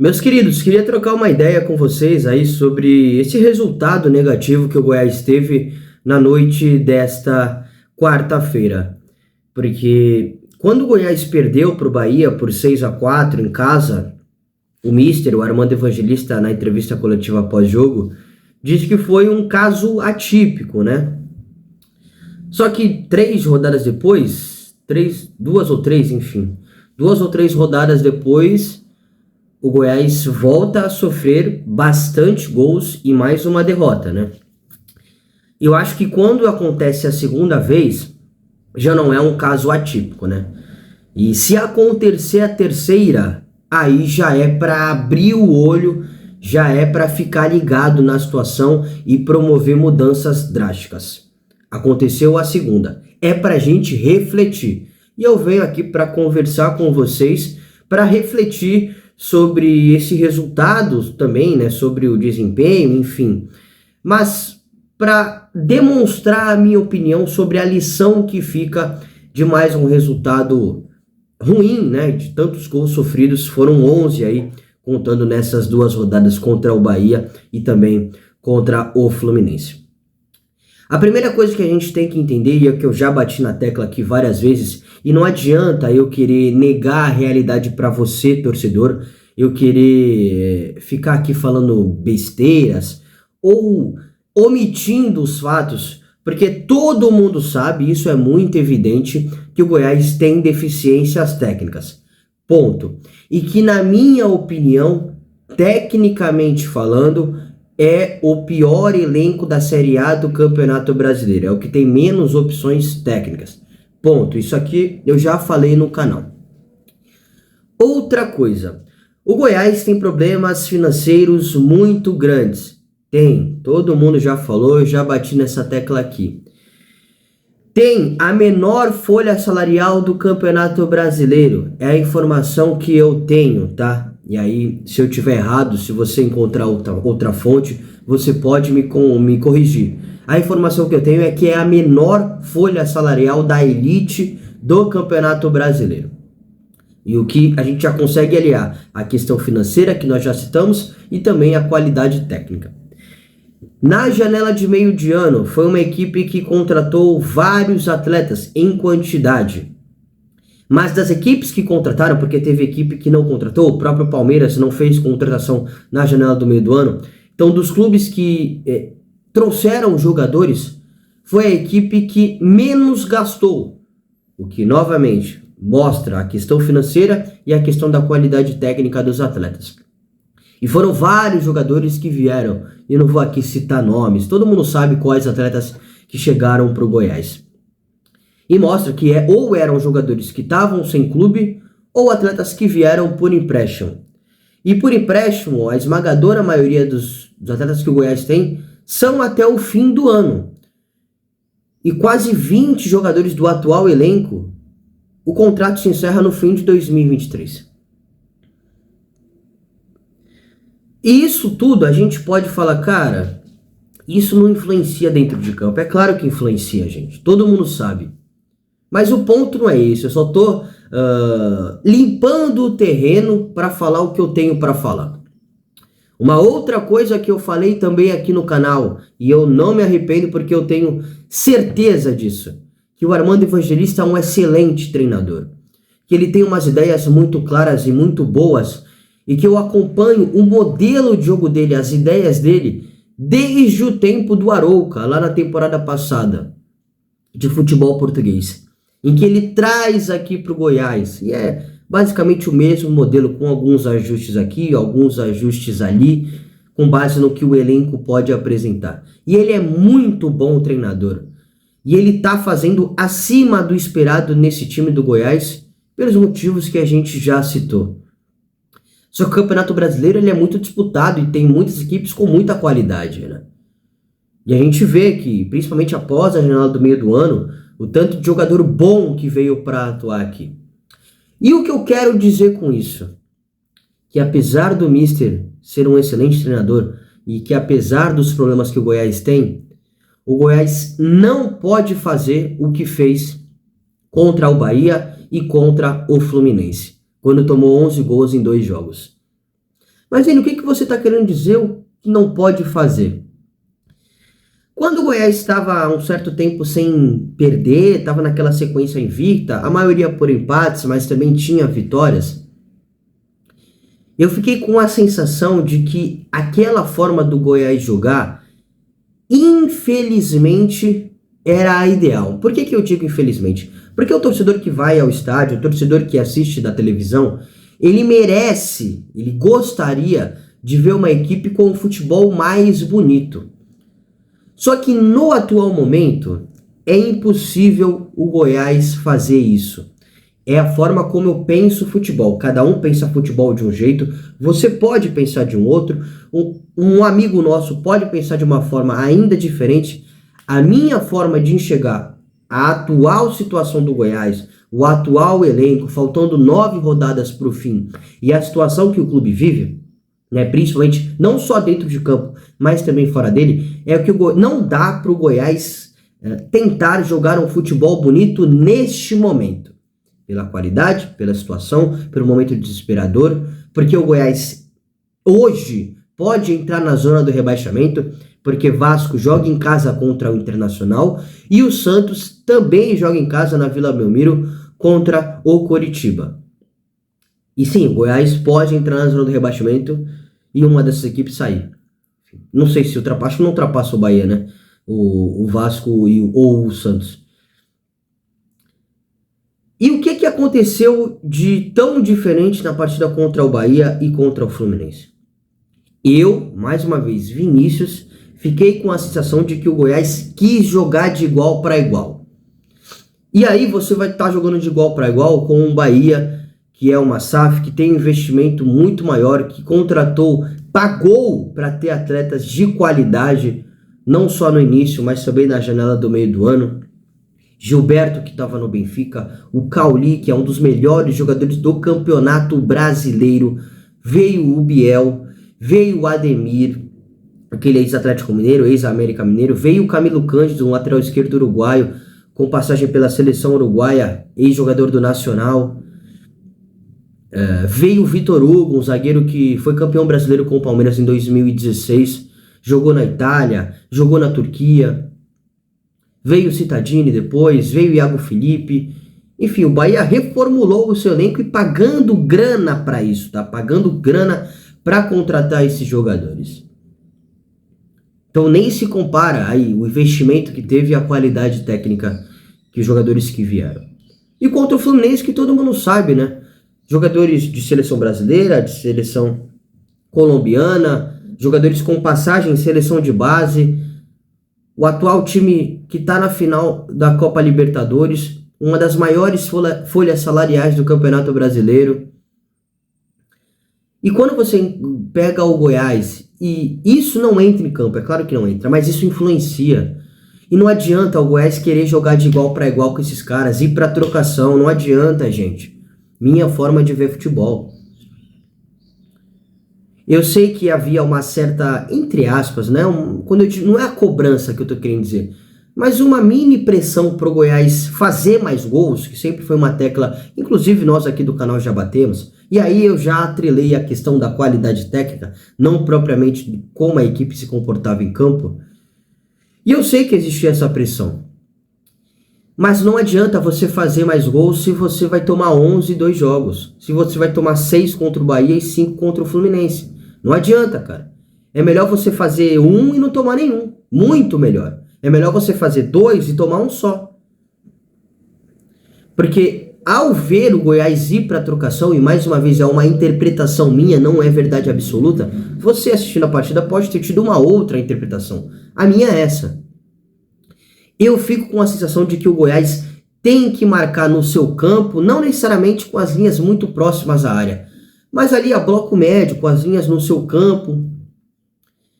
Meus queridos, queria trocar uma ideia com vocês aí sobre esse resultado negativo que o Goiás teve na noite desta quarta-feira. Porque quando o Goiás perdeu para o Bahia por 6-4 em casa, o Armando Evangelista, na entrevista coletiva pós-jogo, disse que foi um caso atípico, né? Só que 3 rodadas depois, duas ou três rodadas depois, o Goiás volta a sofrer bastante gols e mais uma derrota, né? Eu acho que quando acontece a segunda vez, já não é um caso atípico, né? E se acontecer a terceira, aí já é para abrir o olho, já é para ficar ligado na situação e promover mudanças drásticas. Aconteceu a segunda, é para a gente refletir. E eu venho aqui para conversar com vocês, para refletir sobre esse resultado também, né, sobre o desempenho, enfim, mas para demonstrar a minha opinião sobre a lição que fica de mais um resultado ruim, né, de tantos gols sofridos, foram 11 aí, contando nessas 2 rodadas contra o Bahia e também contra o Fluminense. A primeira coisa que a gente tem que entender, e é que eu já bati na tecla aqui várias vezes, e não adianta eu querer negar a realidade para você, torcedor, eu querer ficar aqui falando besteiras ou omitindo os fatos, porque todo mundo sabe, isso é muito evidente, que o Goiás tem deficiências técnicas. Ponto. E que, na minha opinião, tecnicamente falando, é o pior elenco da Série A do Campeonato Brasileiro. É o que tem menos opções técnicas. Ponto. Isso aqui eu já falei no canal. Outra coisa. O Goiás tem problemas financeiros muito grandes. Tem. Todo mundo já falou, eu já bati nessa tecla aqui. Tem a menor folha salarial do Campeonato Brasileiro. É a informação que eu tenho, tá? E aí, se eu tiver errado, se você encontrar outra fonte, você pode me corrigir. A informação que eu tenho é que é a menor folha salarial da elite do Campeonato Brasileiro. E o que a gente já consegue aliar a questão financeira, que nós já citamos, e também a qualidade técnica. Na janela de meio de ano, foi uma equipe que contratou vários atletas em quantidade. Mas das equipes que contrataram, porque teve equipe que não contratou, o próprio Palmeiras não fez contratação na janela do meio do ano. Então, dos clubes que trouxeram jogadores, foi a equipe que menos gastou. O que, novamente, mostra a questão financeira e a questão da qualidade técnica dos atletas. E foram vários jogadores que vieram, e não vou aqui citar nomes, todo mundo sabe quais atletas que chegaram para o Goiás. E mostra que ou eram jogadores que estavam sem clube, ou atletas que vieram por empréstimo. E por empréstimo, a esmagadora maioria dos atletas que o Goiás tem são até o fim do ano. E quase 20 jogadores do atual elenco, o contrato se encerra no fim de 2023. E isso tudo a gente pode falar, cara, isso não influencia dentro de campo. É claro que influencia, gente. Todo mundo sabe. Mas o ponto não é esse. Eu só tô limpando o terreno para falar o que eu tenho para falar. Uma outra coisa que eu falei também aqui no canal, e eu não me arrependo porque eu tenho certeza disso, que o Armando Evangelista é um excelente treinador. Que ele tem umas ideias muito claras e muito boas, e que eu acompanho o modelo de jogo dele, as ideias dele, desde o tempo do Arouca, lá na temporada passada, de futebol português, em que ele traz aqui para o Goiás, e é basicamente o mesmo modelo, com alguns ajustes aqui, alguns ajustes ali, com base no que o elenco pode apresentar. E ele é muito bom treinador, e ele está fazendo acima do esperado nesse time do Goiás, pelos motivos que a gente já citou. Só que o Campeonato Brasileiro ele é muito disputado e tem muitas equipes com muita qualidade, né? E a gente vê que, principalmente após a janela do meio do ano, o tanto de jogador bom que veio para atuar aqui. E o que eu quero dizer com isso? Que apesar do Mister ser um excelente treinador e que apesar dos problemas que o Goiás tem, o Goiás não pode fazer o que fez contra o Bahia e contra o Fluminense, quando tomou 11 gols em 2 jogos. Mas aí, o que você está querendo dizer o que não pode fazer? Quando o Goiás estava há um certo tempo sem perder, estava naquela sequência invicta, a maioria por empates, mas também tinha vitórias, eu fiquei com a sensação de que aquela forma do Goiás jogar, infelizmente, era a ideal. Por que eu digo infelizmente? Porque o torcedor que vai ao estádio, o torcedor que assiste da televisão, ele merece, ele gostaria de ver uma equipe com um futebol mais bonito. Só que no atual momento é impossível o Goiás fazer isso. É a forma como eu penso futebol. Cada um pensa futebol de um jeito, você pode pensar de um outro, um amigo nosso pode pensar de uma forma ainda diferente. A minha forma de enxergar a atual situação do Goiás, o atual elenco, faltando 9 rodadas para o fim, e a situação que o clube vive, né, principalmente não só dentro de campo, mas também fora dele, é que não dá para o Goiás tentar jogar um futebol bonito neste momento. Pela qualidade, pela situação, pelo momento desesperador, porque o Goiás hoje pode entrar na zona do rebaixamento, porque Vasco joga em casa contra o Internacional e o Santos também joga em casa na Vila Belmiro contra o Coritiba. E sim, o Goiás pode entrar na zona do rebaixamento e uma dessas equipes sair. Não sei se ultrapassa ou não ultrapassa o Bahia, né? O Vasco ou o Santos. E o que aconteceu de tão diferente na partida contra o Bahia e contra o Fluminense? Eu, mais uma vez, Vinícius, fiquei com a sensação de que o Goiás quis jogar de igual para igual. E aí você vai estar jogando de igual para igual com o Bahia, que é uma SAF, que tem um investimento muito maior, que contratou, pagou para ter atletas de qualidade, não só no início, mas também na janela do meio do ano. Gilberto, que estava no Benfica, o Cauli, que é um dos melhores jogadores do campeonato brasileiro, veio o Biel, veio o Ademir, aquele ex-Atlético Mineiro, ex-América Mineiro, veio o Camilo Cândido, um lateral esquerdo uruguaio, com passagem pela seleção uruguaia, ex-jogador do Nacional. Veio o Vitor Hugo, um zagueiro que foi campeão brasileiro com o Palmeiras em 2016, jogou na Itália, jogou na Turquia. Veio o Cittadini depois, veio o Iago Felipe. Enfim, o Bahia reformulou o seu elenco e pagando grana para isso, tá? Pagando grana para contratar esses jogadores. Então nem se compara aí o investimento que teve e a qualidade técnica que os jogadores que vieram. E contra o Fluminense, que todo mundo sabe, né? Jogadores de seleção brasileira, de seleção colombiana, jogadores com passagem em seleção de base, o atual time que está na final da Copa Libertadores, uma das maiores folhas salariais do Campeonato Brasileiro. E quando você pega o Goiás, e isso não entra em campo, é claro que não entra, mas isso influencia. E não adianta o Goiás querer jogar de igual para igual com esses caras, ir para trocação, não adianta, gente. Minha forma de ver futebol. Eu sei que havia uma certa, entre aspas, né, quando eu digo, não é a cobrança que eu tô querendo dizer, mas uma mini pressão pro Goiás fazer mais gols, que sempre foi uma tecla, inclusive nós aqui do canal já batemos, e aí eu já atrelei a questão da qualidade técnica, não propriamente de como a equipe se comportava em campo, e eu sei que existia essa pressão, mas não adianta você fazer mais gols se você vai tomar 11 em 2 jogos, se você vai tomar 6 contra o Bahia e 5 contra o Fluminense. Não adianta, cara. É melhor você fazer 1 e não tomar nenhum. Muito melhor. É melhor você fazer 2 e tomar um só. Porque ao ver o Goiás ir para a trocação, e mais uma vez é uma interpretação minha, não é verdade absoluta, você assistindo a partida pode ter tido uma outra interpretação. A minha é essa. Eu fico com a sensação de que o Goiás tem que marcar no seu campo, não necessariamente com as linhas muito próximas à área, mas ali a bloco médio, com as linhas no seu campo,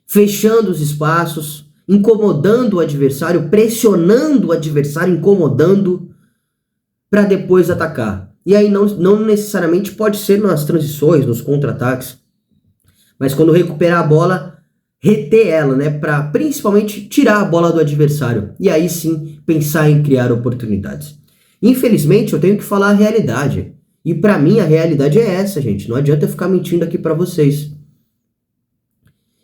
fechando os espaços, incomodando o adversário, pressionando o adversário, incomodando, para depois atacar. E aí não necessariamente pode ser nas transições, nos contra-ataques, mas quando recuperar a bola, reter ela, né, para principalmente tirar a bola do adversário. E aí sim, pensar em criar oportunidades. Infelizmente, eu tenho que falar a realidade. E pra mim a realidade é essa, gente. Não adianta eu ficar mentindo aqui pra vocês.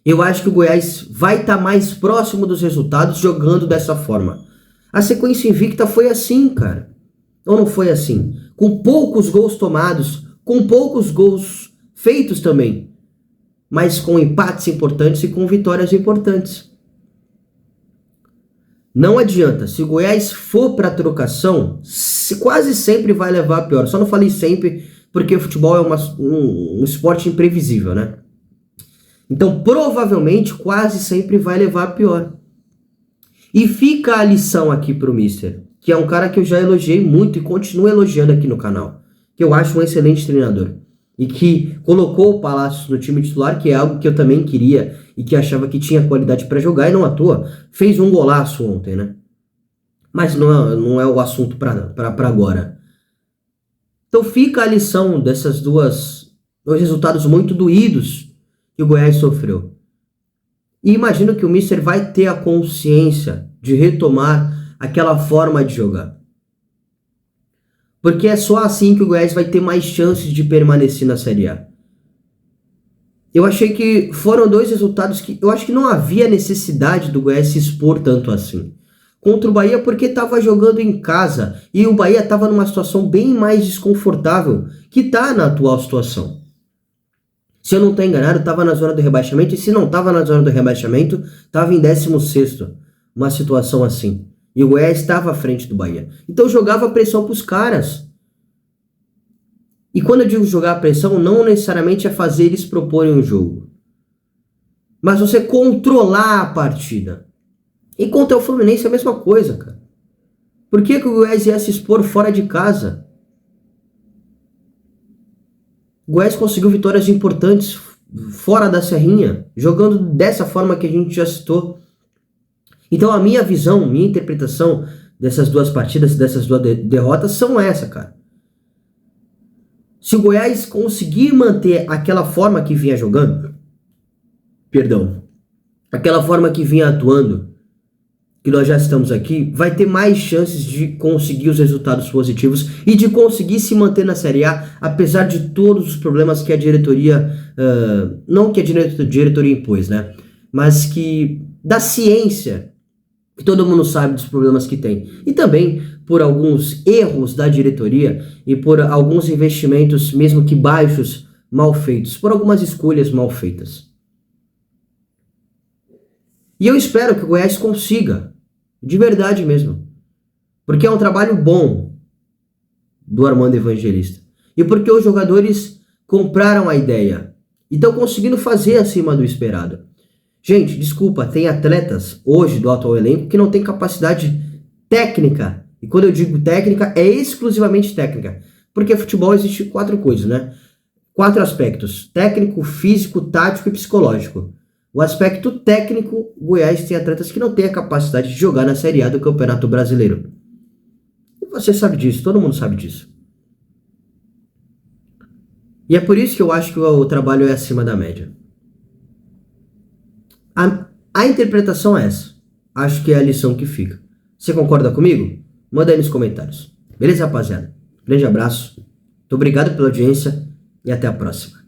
Eu acho que o Goiás vai estar mais próximo dos resultados jogando dessa forma. A sequência invicta foi assim, cara. Ou não foi assim? Com poucos gols tomados, com poucos gols feitos também, mas com empates importantes e com vitórias importantes. Não adianta, se o Goiás for para trocação, quase sempre vai levar a pior. Só não falei sempre, porque o futebol é um esporte imprevisível, né? Então, provavelmente, quase sempre vai levar a pior. E fica a lição aqui pro Mister, que é um cara que eu já elogiei muito e continuo elogiando aqui no canal, que eu acho um excelente treinador. E que colocou o Palácios no time titular, que é algo que eu também queria e que achava que tinha qualidade para jogar, e não à toa, fez um golaço ontem, né? Mas não é o assunto para agora. Então fica a lição dessas dois resultados muito doídos que o Goiás sofreu. E imagino que o Mister vai ter a consciência de retomar aquela forma de jogar. Porque é só assim que o Goiás vai ter mais chances de permanecer na Série A. Eu achei que foram dois resultados que eu acho que não havia necessidade do Goiás se expor tanto assim. Contra o Bahia porque estava jogando em casa e o Bahia estava numa situação bem mais desconfortável que está na atual situação. Se eu não estou enganado, estava na zona do rebaixamento, e se não estava na zona do rebaixamento, estava em 16º, uma situação assim. E o Goiás estava à frente do Bahia. Então jogava pressão para os caras. E quando eu digo jogar pressão, não necessariamente é fazer eles proporem um jogo, mas você controlar a partida. E contra o Fluminense é a mesma coisa, cara. Por que o Goiás ia se expor fora de casa? O Goiás conseguiu vitórias importantes fora da Serrinha, jogando dessa forma que a gente já citou. Então a minha visão, minha interpretação dessas duas partidas, dessas duas derrotas são essa, cara. Se o Goiás conseguir manter aquela forma que vinha jogando, aquela forma que vinha atuando, que nós já estamos aqui, vai ter mais chances de conseguir os resultados positivos e de conseguir se manter na Série A, apesar de todos os problemas que a diretoria, não que a diretoria impôs, né? Mas que da ciência, que todo mundo sabe dos problemas que tem. E também por alguns erros da diretoria e por alguns investimentos, mesmo que baixos, mal feitos, por algumas escolhas mal feitas. E eu espero que o Goiás consiga, de verdade mesmo, porque é um trabalho bom do Armando Evangelista e porque os jogadores compraram a ideia e estão conseguindo fazer acima do esperado. Gente, desculpa, tem atletas hoje do atual elenco que não tem capacidade técnica, e quando eu digo técnica, é exclusivamente técnica, porque futebol existe 4 coisas, né? 4 aspectos: técnico, físico, tático e psicológico. O aspecto técnico, o Goiás tem atletas que não têm a capacidade de jogar na Série A do Campeonato Brasileiro. E você sabe disso, todo mundo sabe disso. E é por isso que eu acho que o trabalho é acima da média. A interpretação é essa. Acho que é a lição que fica. Você concorda comigo? Manda aí nos comentários. Beleza, rapaziada? Grande abraço. Muito obrigado pela audiência e até a próxima.